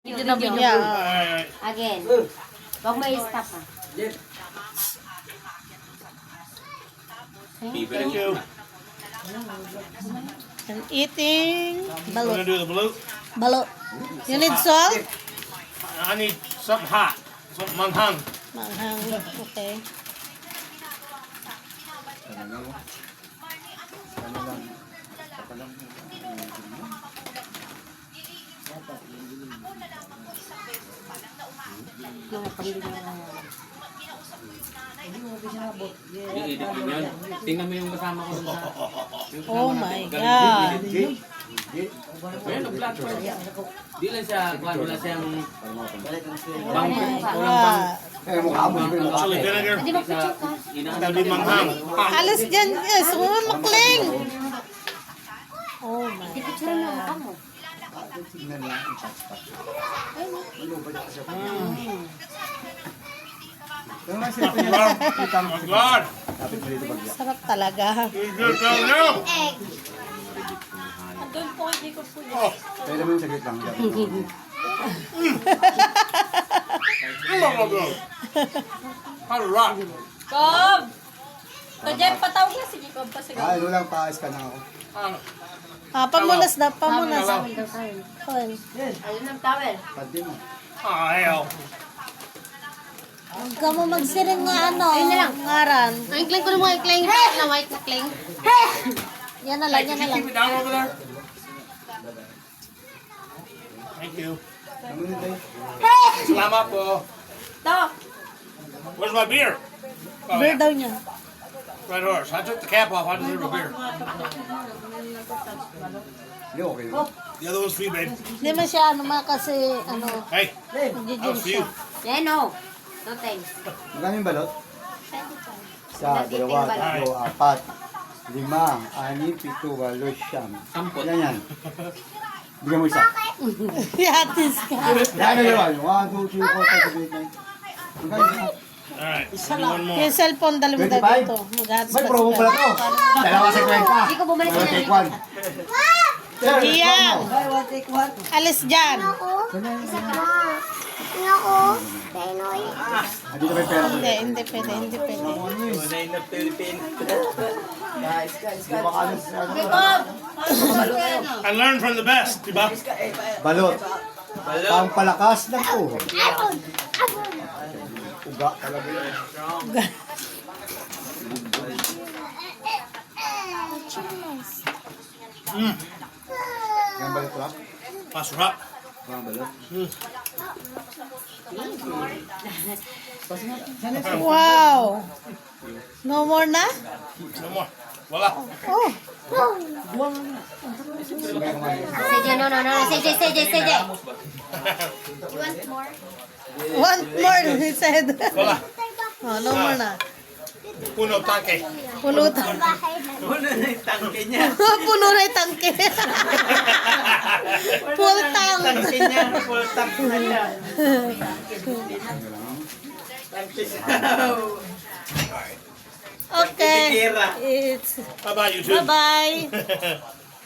Yeah. Again. Huwag mo i-stop ha. Thank you. And eating Want to balut. do the blue? Balut. You need salt? I need something hot. Something manghang. Manghang. Okay. Mga pamilya na. Tingnan mo yung kasama ko sa... Oh my God. Ayun, nag-vlog pa. Di lang siya, wala siyang... Oh my God. Chili vinegar. Hindi mag-picture ka. Gotta be manghang. Alis dyan. Yes. Makling. Oh my Hindi picture mo mukha mo. Oh, God. Sarap talaga. It's good down now. Oh, Pwede mo yung saglit lang. oh, God. Hot rock. Kob! Kajay, patawag na sige, Kob. Ah, ano lang, pa-scan lang ako. Pamunas na. Pamunas. Tawel daw tayo. Tawel. Ayun ang tawel. Pwede mo. Oh, hell. Huwag ka mo magsiring nga ano. Ayun na lang. Ngaran. Ang kling ko na mga kling. Na white na kling. Yan na lang. Yan na lang. Keep it down over there. Thank you. Namunod tayo. Salamat po. To! Where's my beer? Oh, Beer yeah. daw niya. Right horse. I took the cap off. I deserve a beer. Hindi, okay lang. The other one's for you, babe. Hindi man siya ano kasi ano. Hey, that Nag-gym was for you. siya. Eh, no. No thanks. Magkano yung balot? Isa, dalawa, tatlo, apat, lima, ani, pito, walo, siyam. Sampot. Yan yan. Bigyan mo isa. Yatis ka. Yan na dalawa. 1, 2, 3, 4, 5, 6, 8, 9. Magkano isa? All right, let's do one more. Yung cellphone, dali mo daw 25? dito. Mag-hatis May promo pala to. Dalawa sa kwenta. Hindi ko bumalik One, na take one. Sir, Iyan. promo. Alis dyan. Ah, dito may pera mo. Hindi pwede. Hindi pwede. Di ba ano sa ano? I learned from the best, diba? Balot. Pampalakas ng tuhod. Uga talaga yun. Yan balot lang? Masarap. Mga balot. Wow. No more na? No more. Voila. Oh. CJ, no. CJ. Want more, he said. Voila. Oh, no more na. Puno tanke. Pulutan. Puno na yung tangke niya. Puno na yung tangke. Full tank. Tangke niya, full tank na niya. Tangke siya. Okay. Titira. It's How about you two? bye-bye.